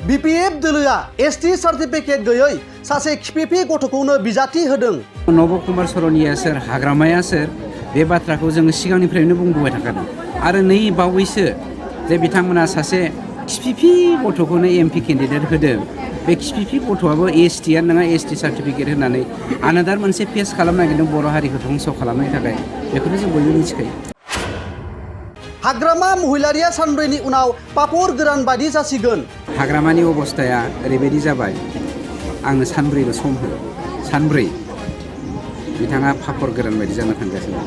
BPF दोलोआ ST certificate गैयै सासे खिफिफि गथ'खौनो बिजाथि होदों। नब कुमार सरनिया सोर हाग्रामाया सोर बे बाथ्राखौ जोङो सिगांनिफ्रायनो बुंबोबाय थाखादों आरो नै बावैसो जे बिथांमोना सासे खिफिफि गथ'खौनो MP केन्डिडेट होदों। बे खिफिफि गथ'आबो ST आनो नङा ST सार्टिफिकेट होनानै आनादार मोनसे फेस खालामनो नागिरदों बर' हारिखौ धंस खालामनो थाखाय। बेखौनो जों बयबो मिथिखायो। हाग्रामा महिलारिया सानब्रैनि उनाव पापर गोरान बायदि जासिगोन। हाग्रामानि अबस्थाया ओरैबायदि जाबाय आंनो सानब्रैल' सम हो। सानब्रै बिथाङा पापर गोरान बायदि जाना थांगासिनो।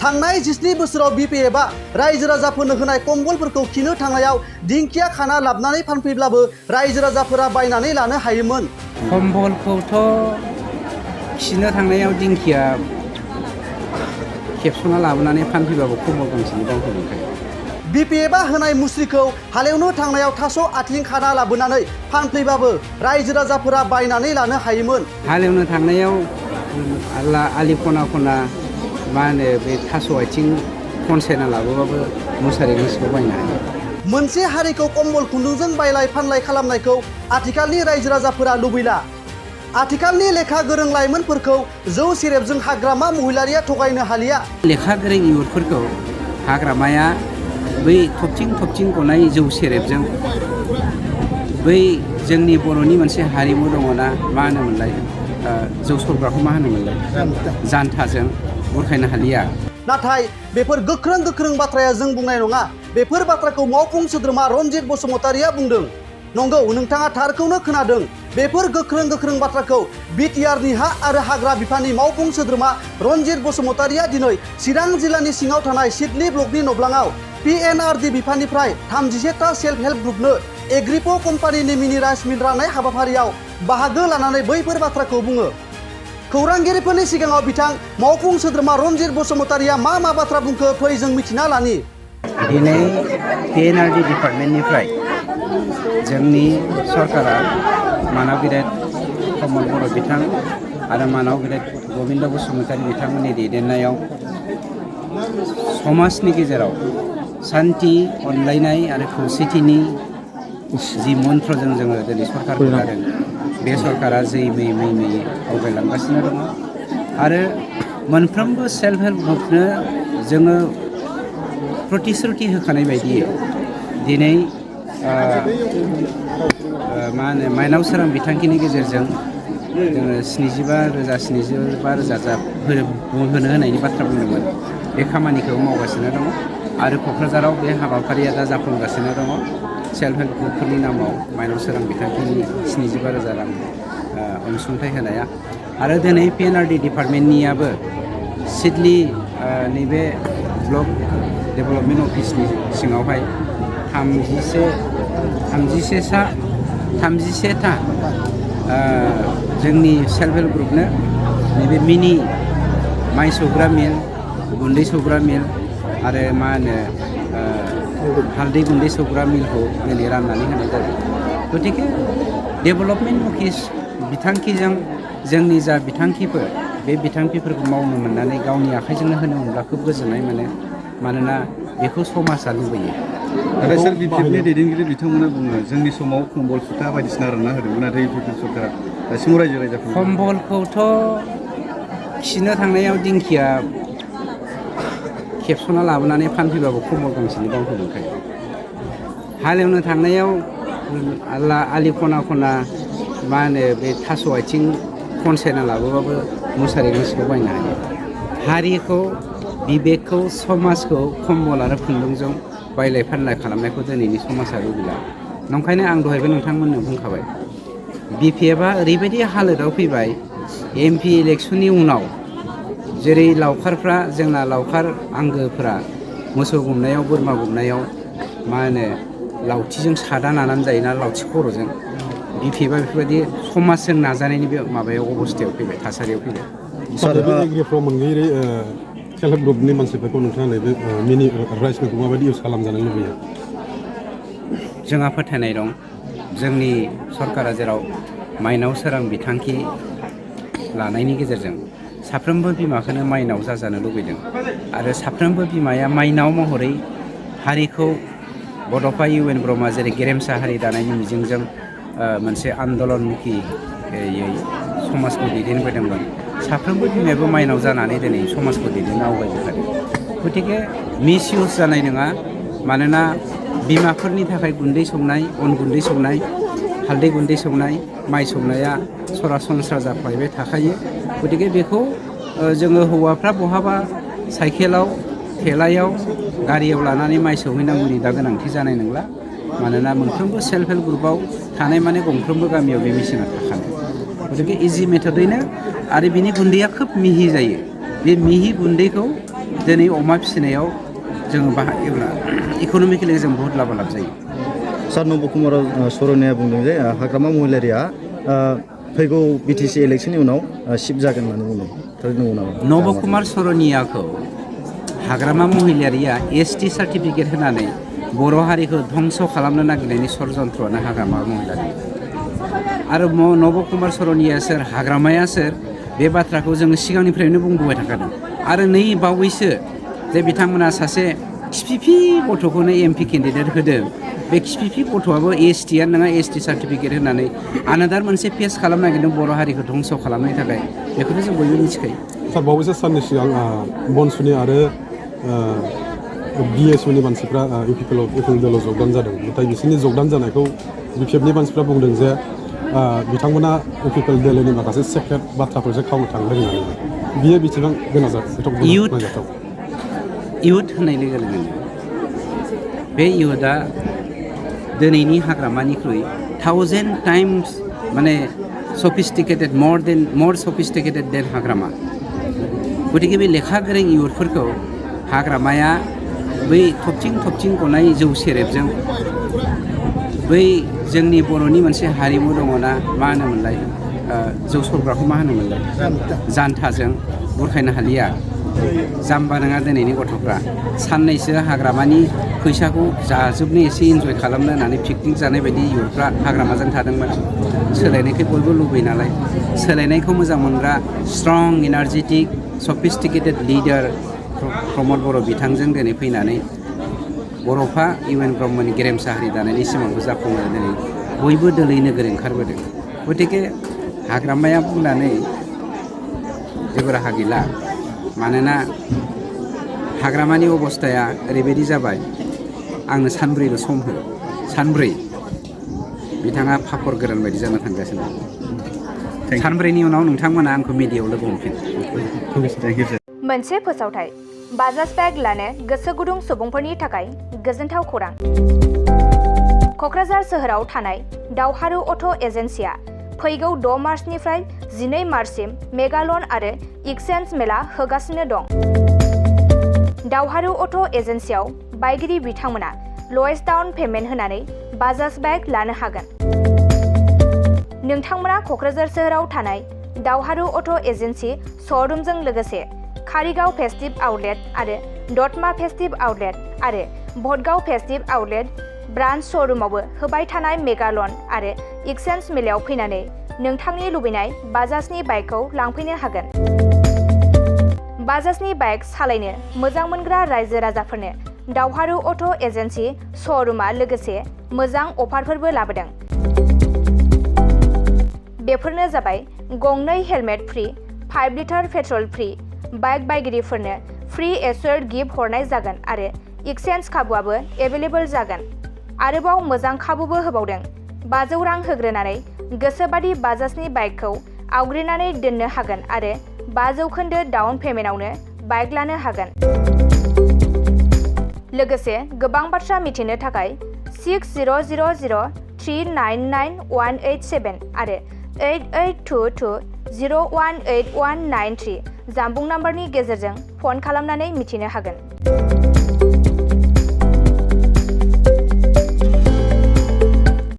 थांनाय 17 बोसोराव BPFआ रायजो राजाफोरनो होनाय कम्बलफोरखौ खिनो थांनायाव दिंखिया खाना लाबनानै फानफैब्लाबो रायजो राजाफोरा बायनानै लानो हायोमोन। कम्बलखौथ' खिनो थांनायाव दिंखिया खेबस'ना लाबोनानै फानफैबाबो कम्बल गांसेनि दामखौ मोनखायो। BPFआ होनाय मुस्रिखौ हालेवनो थांनायाव थास' आथिं खाना लाबोनानै फानफैबाबो रायजो राजाफोरा बायनानै लानो हायोमोन। हालेवनो थांनायाव आलि खना खना मा होनो बे थास' आथिं खनसायना लाबोबाबो मुसारि गांसेखौ बायनो हायो। मोनसे हारिखौ कम्बल खुन्दुंजों बायलाय फानलाय खालामनायखौ आथिखालनि रायजो राजाफोरा लुबैला। आथिखालनि लेखा गोरों लाइमोनफोरखौ जौ सेरेबजों हाग्रामा महिलारिया थगायनो हालिया। लेखा गोरों इयुथफोरखौ हाग्रामाया बै थबथिं गनाय जौ सेरेबजों बै जोंनि बर'नि मोनसे हारिमु दङना मा होनोमोनलाय जौ सरग्राखौ मा होनोमोनलाय जानथाजों बुरखायनो हालिया। नाथाय बेफोर गोख्रों बाथ्राया जों बुंनाय नङा। बेफोर बाथ्राखौ मावफुं सोद्रोमा रनजित बसुमतारिया बुंदों। नंगौ, नोंथाङा थारखौनो खोनादों। बेफोर गोख्रों बाथ्राखौ BTRनि हा आरो हाग्रा बिफाननि मावफुं सोद्रोमा रनजित बसुमतारिया दिनै चिरां जिल्लानि सिङाव थानाय सिडली ब्लकनि नब्लाङाव PNRD बिफाननिफ्राय 31टा सेल्फ हेल्प ग्रुपनो एग्रिप' कम्पानिनि मिनि राइस मिल राननाय हाबाफारियाव बाहागो लानानै बैफोर बाथ्राखौ बुङो। खौरांगिरिफोरनि सिगाङाव बिथां मावफुं सोद्रोमा रनजित बसुमतारिया मा बाथ्रा बुंखो फै जों मिथिना लानि। दिनै PNRD डिपार्टमेन्टनिफ्राय जोंनि सरकारा मानाव गिरेट कमल बर' बिथां आरो मानाव गिरेट गबिन्द बसुमतारी बिथांमोननि दैदेननायाव समाजनि गेजेराव सान्थि अनलायनाय आरो खौसेथिनि जि मन्त्रजों जोङो दिनै सरकारखौ लादों। बे सरकारा जै मैयै आवगायलांगासिनो दङ आरो मोनफ्रोमबो सेल्फ हेल्प ग्रुपनो जोङो प्रतिश्रुति होखानाय बायदियै दिनै मा होनो माइनाव सोरां बिथांखिनि गेजेरजों जोङो 75,000 होनो होनायनि बाथ्रा बुंदोंमोन। बे खामानिखौ मावगासिनो दङ आरो क'क्राझाराव बे हाबाफारिया दा जाफुंगासिनो दङ। सेल्फ हेल्प ग्रुपफोरनि नामाव माइनाव सोरां बिथांखिनि 75,000 रां अनसुंथाइ होनाया आरो दिनै PNRD डिपार्टमेन्टनियाबो सिडली नैबे ब्लक डेभेलपमेन्ट अफिसनि सिङावहाय 31टा जोंनि सेल्फ हेल्प ग्रुपनो नैबे मिनि माइ सौग्रा मिल, गुन्दै सौग्रा मिल आरो मा होनो हालदै गुन्दै सौग्रा मिलखौ दिनै राननानै होनाय जादों। गतिके डेभेलपमेन्ट अफिस बिथांखिजों जोंनि जा बिथांखिफोर बे बिथांखिफोरखौ मावनो मोननानै गावनि आखाइजोंनो होनो मोनब्ला खोब गोजोननाय मोनो। मानोना बेखौ समाजा लुबैयो। नाथाय सोर BPFनि दैदेनगिरि बिथांमोना बुङो जोंनि समाव कम्बल सुथा बायदिसिना रानना होदोंमोन नाथाय BPF सरकारा दासिमाव रायजो राजाफोर कम्बलखौथ' खिनो थांनायाव दिंखिया खेबस'ना लाबोनानै फानफैबाबो कम्बल गांसेनि दामखौ मोनखायो। हालेवनो थांनायाव आलि खना खना मा होनो बे थास' आथिं खनसायना लाबोबाबो मुसारि गांसेखौ बायनो हायो। हारिखौ बिबेकखौ समाजखौ कम्बल आरो खुन्दुंजों बायलाय फानलाय खालामनायखौ दिनैनि समाजा लुबैला। नंखायनो आं दहायबो नोंथांमोननो बुंखाबाय BPFआ ओरैबायदि हालोदाव फैबाय MP इलेक्सननि उनाव जेरै लावखारफ्रा जोंना लावखार आंगोफोरा मोसौ गुमनायाव बोरमा गुमनायाव मा होनो लावथिजों सादा नानानै जायोना लावथि खर'जों BPFआ बेफोरबायदि समाजजों नाजानायनि बे माबायाव अबस्थायाव फैबाय थासारियाव फैबाय। एग्रिफ्राव मोनगैयै सेल्फ हेल्प ग्रुपनि मानसिफोरखौ नोंथाङा नैबे मिनि राइस मिलखौ माबायदि इउज खालामजानो लुबैयो? जोंहा फोथायनाय दं जोंनि सरकारा जेराव माइनाव सोरां बिथांखि लानायनि गेजेरजों साफ्रोमबो बिमाखौनो माइनाव जाजानो लुबैदों आरो साफ्रोमबो बिमाया माइनाव महरै हारिखौ बड'फा UN ब्रह्मआ जेरै गेरेमसा हारि दानायनि मिजिंजों मोनसे आन्दलनमुखि समाजखौ दैदेनबोदोंमोन साफ्रोमबो बिमायाबो माइनाव जानानै दिनै समाजखौ दैदेननो आवगायबोखादों गतिके मिस इउज जानाय नङा मानोना बिमाफोरनि थाखाय गुन्दै संनाय अन गुन्दै संनाय हालदै गुन्दै संनाय माइ सौनाया सरासनस्रा जाफ्लायबाय थाखायो गतिके बेखौ जोङो हौवाफ्रा बहाबा साइकेलाव थेलायाव गारियाव लानानै माइ सौहैनांगौनि दा गोनांथि जानाय नंला मानोना मोनफ्रोमबो सेल्फ हेल्प ग्रुपआव थानाय माने गंफ्रोमबो गामियाव बे मेसिना थाखानाय गतिके इजि मेथडैनो आरो बिनि गुन्दैया खोब मिहि जायो बे मिहि गुन्दैखौ दिनै अमा फिसिनायाव जोङो बाहायोब्ला इक'नमिकेलि जों बहुत लाब जायो सार नबकुमार सर'निया बुंदों जे हाग्रामा महिलारिया फैगौ BTC इलेक्सननि उनाव शिफ्ट जागोन होननानै बुंदों नंगौ नामा नबकुमार सर'नियाखौ हाग्रामा महिलारिया ST सार्टिफिकेट होनानै बर' हारिखौ धंस खालामनो नागिरनायनि षड़यन्त्रआनो हाग्रामा महिलारि आरो नबकुमार सर'निया सोर हाग्रामाया सोर बे बाथ्राखौ जोङो सिगांनिफ्रायनो बुंबोबाय थाखादों आरो नै बावैसो जे बिथांमोना सासे खिफिफि गथ'खौनो MP केन्डिडेट होदों बे खिफिफि गथ'आबो STआनो नङा ST सार्टिफिकेट होनानै आनादार मोनसे पेस खालामनो नागिरदों बर' हारिखौ धंस खालामनायनि थाखाय बेखौथ' जों बयबो मिथिखायो सार बावैसो साननि सिगां बनसुनि आरो BSUनि मानसिफ्रा इउपिपिएल जगदान जादों नाथाय बिसोरनि जगदान जानायखौ BPFनि मानसिफ्रा बुंदों जे बिथांमोना इउपिपिएल दोलोनि माखासे सेक्रेट बाथ्राफोरसो खावनो थांदों होननानै बियो बेसेबां गोनांथार इयुथ होननाय लोगो लोगोनो बे इयुथआ दिनैनि हाग्रामानिख्रुइ 1000 टाइम्स माने सफिस्टिकेटेड मर सफिस्टिकेटेड देन हाग्रामा गतिके बे लेखा गोरों इयुथफोरखौ हाग्रामाया बै थबथिं गनाय जौ सेरेबजों बै जोंनि बर'नि मोनसे हारिमु दङना मा होनोमोनलाय जौ सरग्राखौ मा होनोमोनलाय जानथाजों बुरखायनो हालिया जाम्बा नङा दिनैनि गथ'फ्रा साननैसो हाग्रामानि फैसाखौ जाजोबनो एसे इन्जय खालामनो होननानै पिकनिक जानाय बायदि इयुथफ्रा हाग्रामाजों थादोंमोन सोलायनायखौ बयबो लुबैयो नालाय सोलायनायखौ मोजां मोनग्रा स्ट्रं एनार्जेटिक सफिस्टिकेटेड लिडार प्रमद बर' बिथांजों दिनै फैनानै बर'फा UN ब्रह्मनि गेरेमसा हारि दानायनि सिमांखौ जाफुंनो दिनै बयबो दोलै नोगोर ओंखारबोदों गतिके हाग्रामाया बुंनानै जेबो राहा गैला मानोना हाग्रामानि अबस्थाया ओरैबायदि जाबाय आंनो सानब्रैल' सम हो सानब्रै बिथाङा फाखर गोरान बायदि जाना थांगासिनो सानब्रैनि उनाव नोंथांमोना आंखौ मिडियायाव लोगो हमफिन मोनसे फोसावथाय बाजाज बेग लानो गोसो गुदुं सुबुंफोरनि थाखाय गोजोनथाव खौरां क'क्राझार सोहोराव थानाय दावहारु अट' एजेन्सिया फैगौ 6 मार्चनिफ्राय 12 मार्चसिम मेगालन आरो एक्सचेन्ज मेला होगासिनो दं दावहारु अट' एजेन्सियाव बायगिरि बिथांमोना लवेस्ट डाउन पेमेन्ट होनानै बाजाज बेग लानो हागोन नोंथांमोना क'क्राझार सोहोराव थानाय दावहारु अट' एजेन्सि श'रुमजों लोगोसे कारिगाव फेस्टिव आउटलेट आरो दतमा फेस्टिव आउटलेट आरो भटगाव फेस्टिव आउटलेट ब्रान्च श'रुमावबो होबाय थानाय मेगालन आरो एक्सचेन्ज मेलायाव फैनानै नोंथांनि लुबैनाय बाजाजनि बाइकखौ लांफैनो हागोन बाजाजनि बाइक सालायनो मोजां मोनग्रा रायजो राजाफोरनो दावहारु अट' एजेन्सि श'रुमा लोगोसे मोजां अफारफोरबो लाबोदों बेफोरनो जाबाय गंनै helmet free 5 litre petrol free bike बायगिरिफोरनो फ्रि एसोर्ड गिफ्ट हरनाय जागोन आरो एक्सचेन्ज खाबुआबो एभेलेबल जागोन आरोबाव मोजां खाबुबो होबावदों 500 रां होग्रोनानै गोसोबादि बाजाजनि बाइकखौ आवग्रिनानै दोननो हागोन आरो 5% डाउन पेमेन्टआवनो बाइक लानो हागोन लोगोसे गोबां बाथ्रा मिथिनो थाखाय 6000399187 आरो 8822018193 जानबुं नाम्बारनि गेजेरजों फन खालामनानै मिथिनो हागोन